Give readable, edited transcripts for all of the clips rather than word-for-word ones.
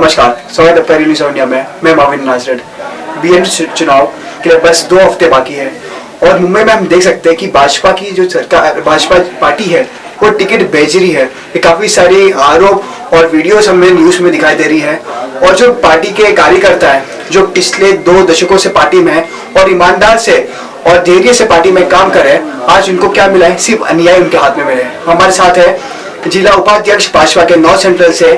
नमस्कार, स्वागत है आपका न्यूज़ इंडिया में। मैं माविन नाजरत। बीएमसी चुनाव के बस 2 हफ्ते बाकी है और मुंबई में हम देख सकते हैं कि भाजपा की जो सरकार, भाजपा पार्टी है वो टिकट बेच रही है। ये काफ़ी सारे आरोप और वीडियोस हमें न्यूज़ में दिखाई दे रही है। और जो पार्टी के कार्यकर्ता है जो पिछले 2 दशकों से पार्टी में है और ईमानदार से और धैर्य से पार्टी में काम कर रहे हैं, आज उनको क्या मिला है? सिर्फ अन्याय उनके हाथ में मिले। हमारे साथ है जिला उपाध्यक्ष भाजपा के नॉर्थ सेंट्रल से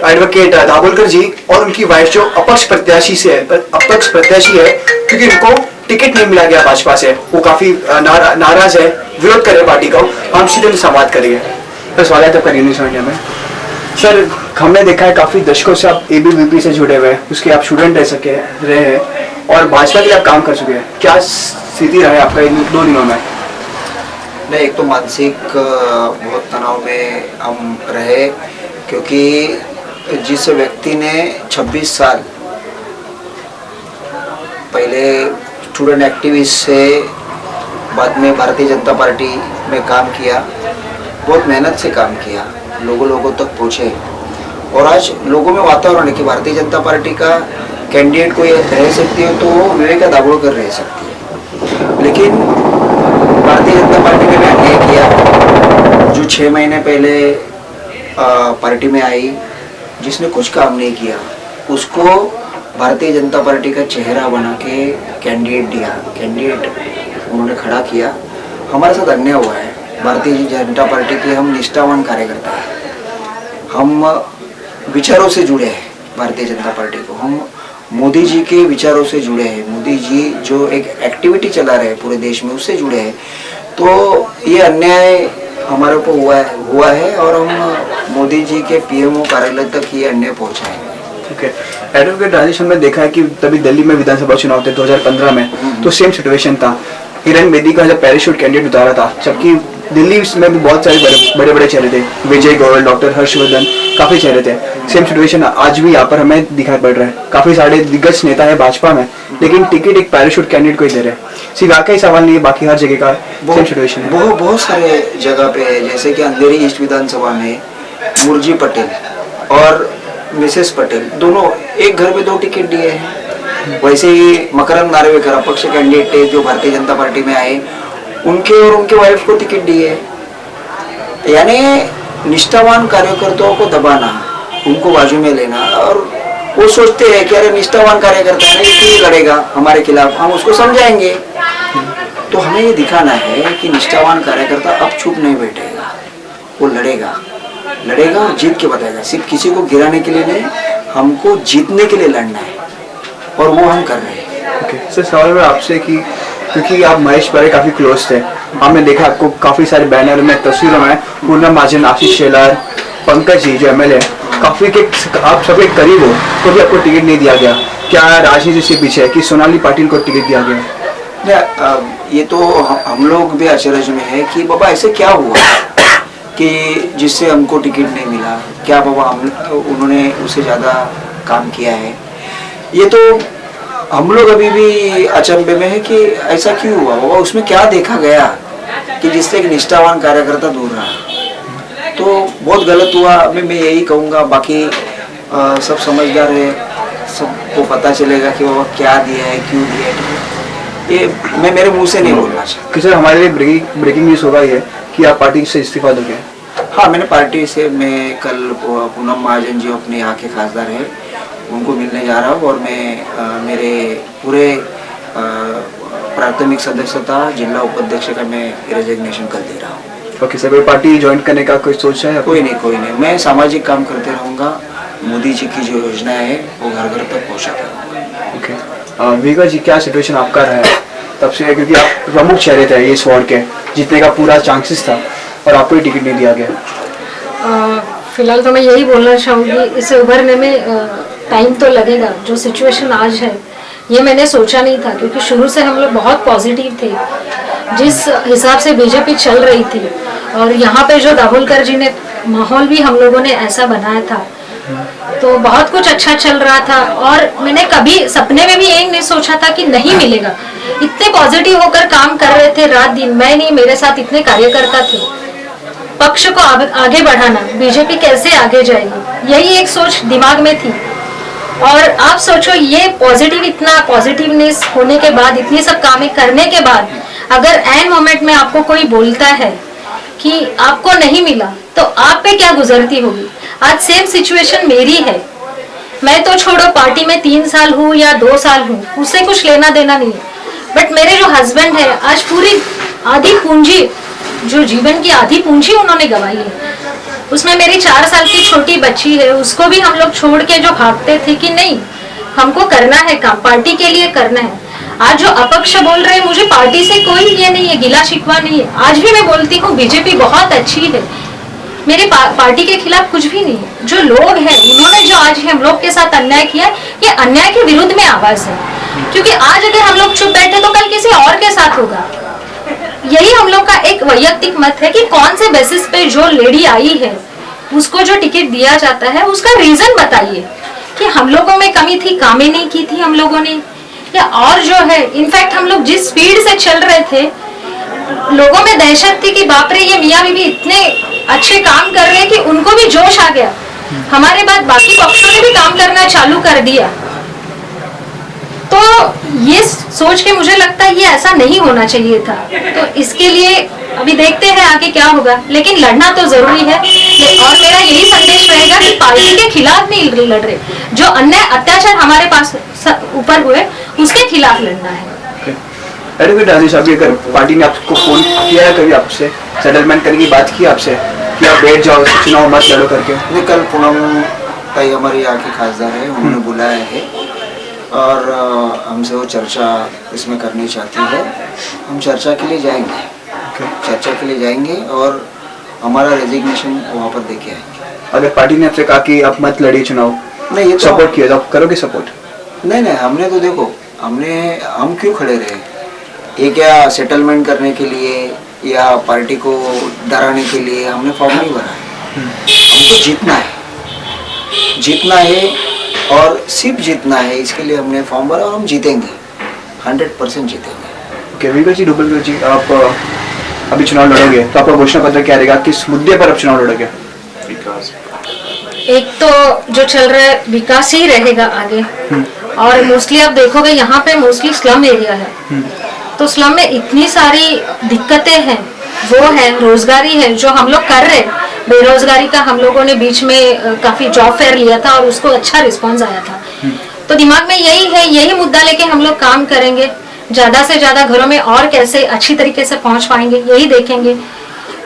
एडवोकेट दाभोलकर जी और उनकी वाइफ जो अपक्ष प्रत्याशी है क्योंकि उनको टिकट नहीं मिला गया भाजपा से। वो काफी नाराज है, विरोध कर रहे पार्टी को। हम सीधे संवाद करेंगे। तो स्वागत है आपका न्यूज़ इंडिया में। सर, हमने देखा है काफी दशकों से आप एबीवीपी से जुड़े हुए हैं, उसके आप स्टूडेंट रहे हैं और भाजपा के लिए आप काम कर चुके हैं। क्या स्थिति रहा है आपका इन 2 दिनों में? नहीं, एक तो मानसिक बहुत तनाव में हम रहे, क्योंकि जिस व्यक्ति ने 26 साल पहले स्टूडेंट एक्टिविस्ट से बाद में भारतीय जनता पार्टी में काम किया, बहुत मेहनत से काम किया, लोगों तक पहुँचे और आज लोगों में वातावरण है कि भारतीय जनता पार्टी का कैंडिडेट कोई रह सकती है तो विवेका दाभोलकर रह सकती है। लेकिन भारतीय जनता पार्टी ने भी अन्याय किया। जो 6 महीने पहले पार्टी में आई, जिसने कुछ काम नहीं किया, उसको भारतीय जनता पार्टी का चेहरा बना के कैंडिडेट उन्होंने खड़ा किया। हमारे साथ अन्याय हुआ है। भारतीय जनता पार्टी के हम निष्ठावान कार्यकर्ता हैं, हम विचारों से जुड़े हैं भारतीय जनता पार्टी को, हम मोदी जी के विचारों से जुड़े हैं। मोदी जी जो एक एक्टिविटी चला रहे हैं पूरे देश में, उससे जुड़े हैं। तो ये अन्याय हमारे ऊपर हुआ है और हम मोदी जी के पीएमओ कार्यालय तक ये अन्याय पहुंचाएंगे। एडवोकेट राजेश, हमने देखा है कि तभी दिल्ली में विधानसभा चुनाव थे 2015 में, तो सेम सिचुएशन था। हिरण बेदी का जब पैराशूट कैंडिडेट उतारा था, जबकि दिल्ली में भी बहुत सारे बड़े चेहरे थे, विजय गोयल, डॉक्टर हर्षवर्धन, काफी चेहरे थे। सेम सिचुएशन आज भी यहाँ पर हमें दिखाई पड़ रहा है। काफी सारे दिग्गज नेता है भाजपा में, लेकिन टिकट एक पैराशूट कैंडिडेट को ही दे रहे हैं। सिर्फ आपका ही सवाल नहीं है, बाकी हर जगह का सेम सिचुएशन है। बहुत सारे जगह पे है, जैसे कि अंधेरी ईस्ट विधानसभा में मुरजी पटेल और मिसेस पटेल दोनों एक घर में 2 टिकट दिए हैं। वैसे ही मकरंद नार्वेकर अपक्ष कैंडिडेट थे जो भारतीय जनता पार्टी में आए, उनके और उनके वाइफ को टिकट दिए। यानी निष्ठावान कार्यकर्ताओं को दबाना, उनको बाजू में लेना, और वो सोचते हैं कि अरे निष्ठावान कार्यकर्ता है, ये लड़ेगा हमारे खिलाफ, हम उसको समझाएंगे। तो हमें ये दिखाना है कि निष्ठावान कार्यकर्ता अब चुप नहीं बैठेगा, वो लड़ेगा और जीत के बताएगा। सिर्फ किसी को गिराने के लिए नहीं, हमको जीतने के लिए लड़ना है और वो हम कर रहे हैं। सर, सवाल है आपसे कि क्योंकि आप महेश पारे काफी क्लोज थे, हमने देखा आपको काफी सारे बैनर में, तस्वीरों में पूनम महाजन, आशीष शेलार, पंकज जी जो एमएलए काफी के आप सबके करीब हो, तो भी आपको टिकट नहीं दिया गया। क्या राजनीति से पीछे है कि सोनाली पाटिल को टिकट दिया गया? ये तो हम लोग भी अचरज में है कि बाबा ऐसे क्या हुआ कि जिससे हमको टिकट नहीं मिला। क्या बाबा उन्होंने उससे ज़्यादा काम किया है? ये तो हम लोग अभी भी अचंभे में है कि ऐसा क्यों हुआ बाबा, उसमें क्या देखा गया कि जिससे एक निष्ठावान कार्यकर्ता दूर रहा। तो बहुत गलत हुआ। मैं यही कहूँगा, बाकी सब समझदार है, सबको पता चलेगा कि बाबा क्या दिया है, क्यों दिया है। ये मैं मेरे मुंह से नहीं बोलना चाहता। सर, हमारे लिए ब्रेकिंग न्यूज़ होगा ये कि आप पार्टी से इस्तीफा दोगे? हाँ, मैंने पार्टी से, मैं कल पूनम महाजन जी अपने यहाँ के खासदार हैं, उनको मिलने जा रहा हूँ और मैं मेरे पूरे प्राथमिक सदस्यता जिला उपाध्यक्ष का मैं रेजिग्नेशन कर दे रहा हूँ। ओके सर, कोई पार्टी ज्वाइन करने का कोई सोच है? कोई नहीं। मैं सामाजिक काम करते रहूँगा। मोदी जी की जो योजना है वो घर घर तक पहुँचा करूँगा। ओके, विवेका जी, क्या सिचुएशन आपका रहा है तब से, क्योंकि आप प्रमुख चेहरे थे ये वार्ड के, जीतने का पूरा चांसेस था और आपको ही टिकट नहीं दिया गया? फिलहाल तो मैं यही बोलना चाहूँगी, इसे उभरने में टाइम तो लगेगा। जो सिचुएशन आज है ये मैंने सोचा नहीं था, क्योंकि शुरू से हम लोग बहुत पॉजिटिव थे। जिस हिसाब से बीजेपी चल रही थी और यहाँ पे जो दाभोलकर जी ने माहौल भी हम लोगों ने ऐसा बनाया था, तो बहुत कुछ अच्छा चल रहा था। और मैंने कभी सपने में भी यही नहीं सोचा था कि नहीं मिलेगा। इतने पॉजिटिव होकर काम कर रहे थे रात दिन। मैं नहीं, मेरे साथ इतने कार्यकर्ता थे। पक्ष को आगे बढ़ाना, बीजेपी कैसे आगे जाएगी, यही एक सोच दिमाग में थी। और आप सोचो ये पॉजिटिव, इतना पॉजिटिवनेस होने के बाद, इतनी सब कामें करने के बाद, अगर एन मोमेंट में आपको कोई बोलता है कि आपको नहीं मिला, तो आप पे क्या गुजरती होगी। आज सेम सिचुएशन मेरी है। मैं तो छोड़ो पार्टी में 3 साल हूँ या 2 साल हूँ, उससे कुछ लेना देना नहीं है, बट मेरे जो हस्बैंड है आज पूरी आधी पूंजी, जो जीवन की आधी पूंजी उन्होंने गंवाई है। उसमें मेरी 4 साल की छोटी बच्ची है, उसको भी हम लोग छोड़ के जो भागते थे कि नहीं हमको करना है काम, पार्टी के लिए करना है। आज जो अपक्ष बोल रहे हैं, मुझे पार्टी से कोई ये नहीं है, गिला शिकवा नहीं है। आज भी मैं बोलती हूँ बीजेपी बहुत अच्छी है, मेरे पार्टी के खिलाफ कुछ भी नहीं है। जो लोग हैं उन्होंने जो आज हम लोग के साथ अन्याय किया, ये अन्याय के विरुद्ध में आवाज है, क्योंकि आज अगर हम लोग चुप बैठे तो कल किसी और के साथ होगा। यही हम लोग का एक वैयक्तिक मत है कि कौन से बेसिस पे जो लेडी आई है उसको जो टिकट दिया जाता है, उसका रीजन बताइए कि हम लोगों में कमी थी, कामें नहीं की थी हम लोगों ने, या और जो है इनफैक्ट हम लोग जिस स्पीड से चल रहे थे, लोगों में दहशत थी कि बाप रे ये मियाँ बीवी इतने अच्छे काम कर रहे हैं कि उनको भी जोश आ गया। हमारे बाद बाकी पक्षों ने भी काम करना चालू कर दिया। तो ये सोच के मुझे लगता है ये ऐसा नहीं होना चाहिए था। तो इसके लिए अभी देखते हैं आगे क्या होगा, लेकिन लड़ना तो जरूरी है। और मेरा यही संदेश रहेगा कि पार्टी के खिलाफ नहीं लड़ रहे, जो अन्याय अत्याचार हमारे पास ऊपर हुए उसके खिलाफ लड़ना है। एडवोकेट राजेश, अभी अगर पार्टी ने आपको फोन किया है कभी आपसे, सेटलमेंट करने की बात की आपसे कि आप बैठ जाओ चुनाव मत लड़ो करके? नहीं, कल पूनम भाई हमारी यहाँ के खासदार है, उन्होंने बुलाया है और हमसे वो चर्चा इसमें करनी चाहती है। हम चर्चा के लिए जाएंगे, चर्चा के लिए जाएंगे और हमारा रेजिग्नेशन वहाँ पर देके आएंगे। अगर पार्टी ने आपसे कहा कि आप मत लड़िए चुनाव, नहीं ये तो सपोर्ट किया तो आप करोगे सपोर्ट? नहीं, हमने तो देखो, हम क्यों खड़े रहे, ये क्या सेटलमेंट करने के लिए या पार्टी को डराने के लिए हमने फॉर्म नहीं भरा है। हमको जीतना है और सिर्फ जीतना है, इसके लिए हमने फॉर्म भरा और हम जीतेंगे, 100% जीतेंगे। ओके विकास जी, डुबल जी, आप अभी चुनाव लड़ोगे तो आपका घोषणा पत्र क्या रहेगा, किस मुद्दे पर आप चुनाव लड़ोगे? विकास, एक तो जो चल रहा है विकास ही रहेगा आगे, और मोस्टली आप देखोगे यहाँ पे मोस्टली स्लम एरिया है, तो स्लम में इतनी सारी दिक्कतें हैं, वो है रोजगारी है जो हम लोग कर रहे, बेरोजगारी का हम लोगों ने बीच में काफी जॉब फेयर लिया था और उसको अच्छा रिस्पांस आया था। तो दिमाग में यही है, यही मुद्दा लेके हम लोग काम करेंगे, ज्यादा से ज्यादा घरों में और कैसे अच्छी तरीके से पहुंच पाएंगे यही देखेंगे।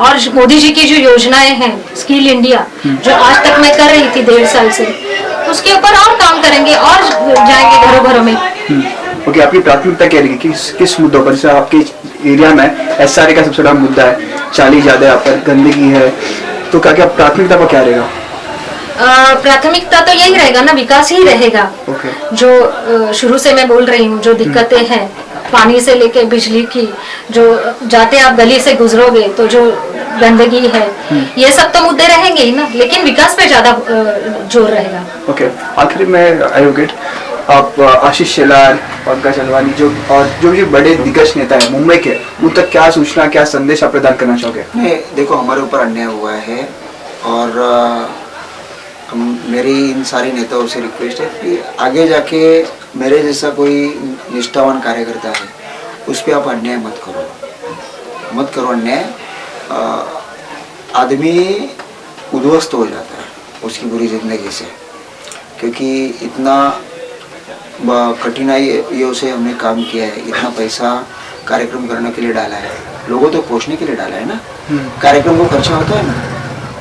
और मोदी जी की जो योजनाएं हैं, स्किल इंडिया जो आज तक मैं कर रही थी 1.5 साल से, उसके ऊपर और काम करेंगे और जाएंगे घरों घरों में। ओके, आपकी प्राथमिकता क्या रहेगी, किस मुद्दों पर? जैसे आपके एरिया में एसआरए का सबसे बड़ा मुद्दा है, चाली ज्यादा यहाँ पर, गंदगी है, तो क्या प्राथमिकता पर क्या रहेगा? प्राथमिकता तो यही रहेगा ना, विकास ही रहेगा। जो शुरू से मैं बोल रही हूँ, जो दिक्कतें हैं पानी से लेके बिजली की, जो जाते आप गली से गुजरोगे तो जो गंदगी है, ये सब तो मुद्दे रहेंगे ही ना, लेकिन विकास पे ज्यादा जोर रहेगा। ओके, आखिर में एडवोकेट, आप आशीष शेलार, पंकज अलवानी जो भी बड़े दिग्गज नेता है मुंबई के, उन तक क्या सूचना, क्या संदेश आप प्रदान करना चाहोगे? नहीं देखो, हमारे ऊपर अन्याय हुआ है और मेरी इन सारी नेताओं से रिक्वेस्ट है कि आगे जाके मेरे जैसा कोई निष्ठावान कार्यकर्ता है उस पर आप अन्याय मत करो अन्याय। आदमी उद्ध्वस्त हो जाता है उसकी पूरी जिंदगी से, क्योंकि इतना कठिनाइयों से हमने काम किया है, इतना पैसा कार्यक्रम करने के लिए डाला है, लोगों तक पहुंचने के लिए डाला है ना। कार्यक्रम को खर्चा होता है ना,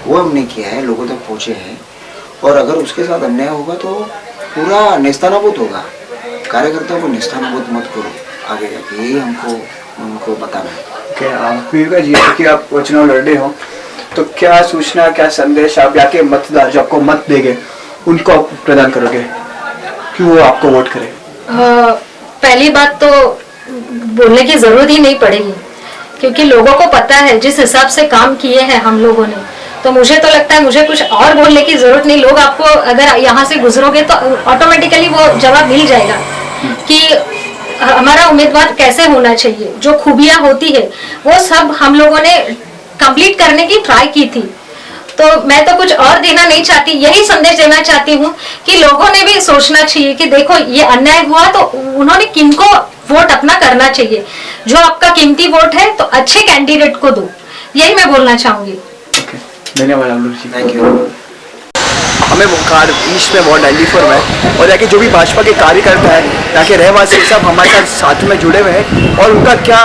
वो हमने किया है, लोगों तक पहुंचे हैं। और अगर उसके साथ अन्याय होगा तो पूरा नेस्तानाबूद होगा। कार्यकर्ताओं को नेस्तानाबूद मत करो आगे जाके, यही हमको उनको बताना है। जी, कि आप चुनाव लड़ रहे हो तो क्या सूचना, क्या संदेश आप जाके मतदार जो आपको मत देंगे उनको आप प्रदान करोगे, क्यों वो आपको वोट करें? पहली बात तो बोलने की जरूरत ही नहीं पड़ेगी, क्योंकि लोगों को पता है जिस हिसाब से काम किए हैं हम लोगों ने, तो मुझे तो लगता है मुझे कुछ और बोलने की जरूरत नहीं। लोग आपको अगर यहाँ से गुजरोगे तो ऑटोमेटिकली वो जवाब मिल जाएगा कि हमारा उम्मीदवार कैसे होना चाहिए, जो खूबियां होती है वो सब हम लोगों ने कंप्लीट करने की ट्राई की थी। तो मैं तो कुछ और देना नहीं चाहती, यही संदेश देना चाहती हूँ कि लोगों ने भी सोचना चाहिए कि देखो ये अन्याय हुआ तो उन्होंने किनको वोट अपना करना चाहिए, जो आपका कीमती वोट है तो अच्छे कैंडिडेट को दो, यही मैं बोलना चाहूंगी। धन्यवाद आलोक जी। Thank you. हमें कार ईस्ट में वार्ड 94 में, और यहाँ के जो भी भाजपा के कार्यकर्ता है, यहाँ के रहवासी सब हमारे साथ में जुड़े हुए हैं, और उनका क्या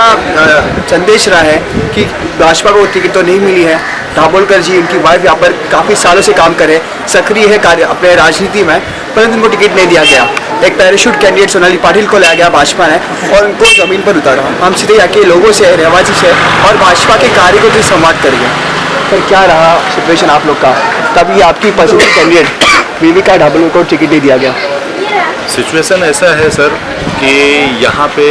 संदेश रहा है कि भाजपा को टिकट तो नहीं मिली है। दाभोलकर जी, उनकी वाइफ यहाँ पर काफ़ी सालों से काम करे, सक्रिय है कार्य अपने राजनीति में, परंतु उनको टिकट नहीं दिया गया। एक पैराशूट कैंडिडेट सोनाली पाटिल को लाया गया भाजपा ने और उनको ज़मीन पर उतारा। हम सीधे यहाँ के लोगों से, रहवासी से और भाजपा के कार्यकर्ताओं से संवाद करेंगे। सर, क्या रहा सिचुएशन आप लोग का, तभी आपकी पसंदीदा कैंडिडेट विविका दाभोलकर को टिकट नहीं दिया गया? सिचुएशन ऐसा है सर कि यहाँ पे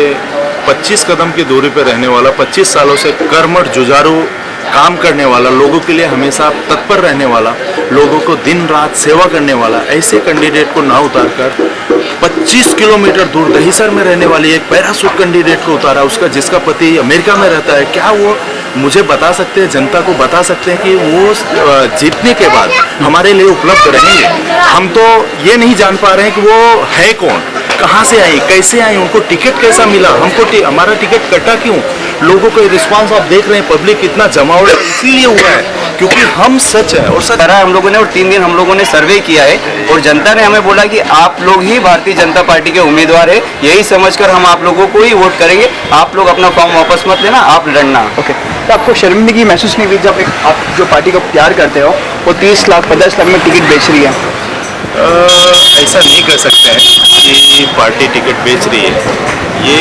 25 कदम की दूरी पे रहने वाला, 25 सालों से कर्मठ जुझारू काम करने वाला, लोगों के लिए हमेशा तत्पर रहने वाला, लोगों को दिन रात सेवा करने वाला, ऐसे कैंडिडेट को ना उतार कर 25 किलोमीटर दूर दहिसर में रहने वाली एक पैराशूट कैंडिडेट को उतारा, उसका जिसका पति अमेरिका में रहता है। क्या वो मुझे बता सकते हैं, जनता को बता सकते हैं कि वो जीतने के बाद हमारे लिए उपलब्ध रहेंगे? हम तो ये नहीं जान पा रहे हैं कि वो है कौन, कहाँ से आई, कैसे आई, उनको टिकट कैसा मिला, हमको हमारा टिकट कटा क्यों? लोगों का रिस्पांस आप देख रहे हैं, पब्लिक कितना जमावड़ा इसीलिए हुआ है क्योंकि हम सच है और सच हम लोगों ने, और 3 दिन हम लोगों ने सर्वे किया है और जनता ने हमें बोला कि आप लोग ही भारतीय जनता पार्टी के उम्मीदवार है, यही समझकर हम आप लोगों को ही वोट करेंगे। आप लोग अपना फॉर्म वापस मत लेना, आप लड़ना। ओके, तो आपको शर्मिंदगी महसूस नहीं हुई जब आप जो पार्टी को प्यार करते हो वो 30 लाख 50 लाख में टिकट बेच रही है? ऐसा नहीं कर सकते हैं कि पार्टी टिकट बेच रही है। ये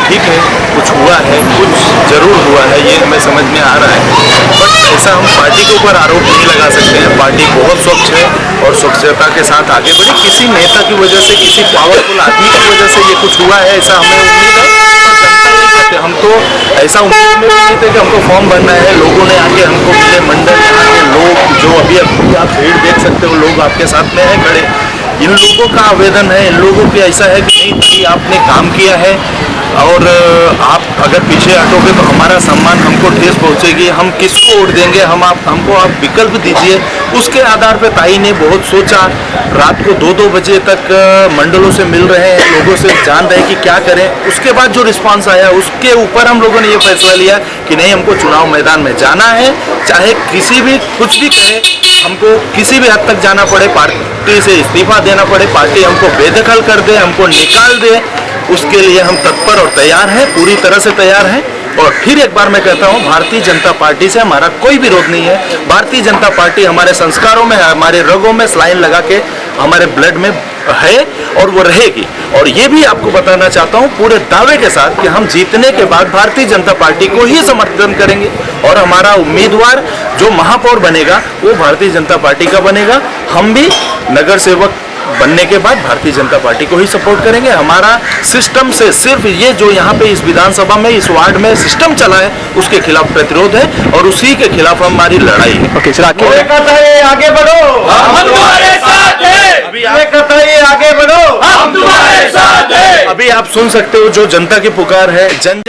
ठीक है, कुछ हुआ है, कुछ जरूर हुआ है, ये हमें समझ में आ रहा है, बट ऐसा हम पार्टी के ऊपर आरोप नहीं लगा सकते हैं। पार्टी बहुत स्वच्छ है और स्वच्छता के साथ आगे बढ़ी। किसी नेता की वजह से, किसी पावरफुल आदमी की वजह से ये कुछ हुआ है ऐसा हमें उम्मीद है, और जनता नहीं करते। हम तो ऐसा उम्मीद में नहीं थे कि हमको फॉर्म भरना है, लोगों ने आके हमको मिले, मंडल यहाँ के लोग जो अभी आप भीड़ देख सकते हो, लोग आपके साथ में है खड़े, इन लोगों का आवेदन है, इन लोगों की ऐसा है कि नहीं भाई आपने काम किया है और आप अगर पीछे हटोगे तो हमारा सम्मान हमको ठेस पहुंचेगी, हम किसको वोट देंगे, हमको आप विकल्प दीजिए। उसके आधार पे ताई ने बहुत सोचा, रात को 2-2 बजे तक मंडलों से मिल रहे हैं, लोगों से जान रहे कि क्या करें। उसके बाद जो रिस्पांस आया उसके ऊपर हम लोगों ने ये फैसला लिया कि नहीं, हमको चुनाव मैदान में जाना है, चाहे किसी भी कुछ भी कहे, हमको किसी भी हद तक जाना पड़े, पार्टी से इस्तीफा देना पड़े, पार्टी हमको बेदखल कर दे, हमको निकाल दे, उसके लिए हम तत्पर और तैयार हैं, पूरी तरह से तैयार हैं। और फिर एक बार मैं कहता हूं, भारतीय जनता पार्टी से हमारा कोई विरोध नहीं है। भारतीय जनता पार्टी हमारे संस्कारों में, हमारे रगों में स्लाइन लगा के हमारे ब्लड में है और वो रहेगी। और ये भी आपको बताना चाहता हूं पूरे दावे के साथ कि हम जीतने के बाद भारतीय जनता पार्टी को ही समर्थन करेंगे और हमारा उम्मीदवार जो महापौर बनेगा वो भारतीय जनता पार्टी का बनेगा। हम भी नगर सेवक बनने के बाद भारतीय जनता पार्टी को ही सपोर्ट करेंगे। हमारा सिस्टम से सिर्फ ये जो यहाँ पे इस विधानसभा में, इस वार्ड में सिस्टम चला है उसके खिलाफ प्रतिरोध है और उसी के खिलाफ हमारी लड़ाई है। ओके सर, आगे बढ़ो, हम तुम्हारे साथ हैं। आगे बढ़ो, हम तुम्हारे साथ हैं। अभी आप सुन सकते हो जो जनता की पुकार है, जन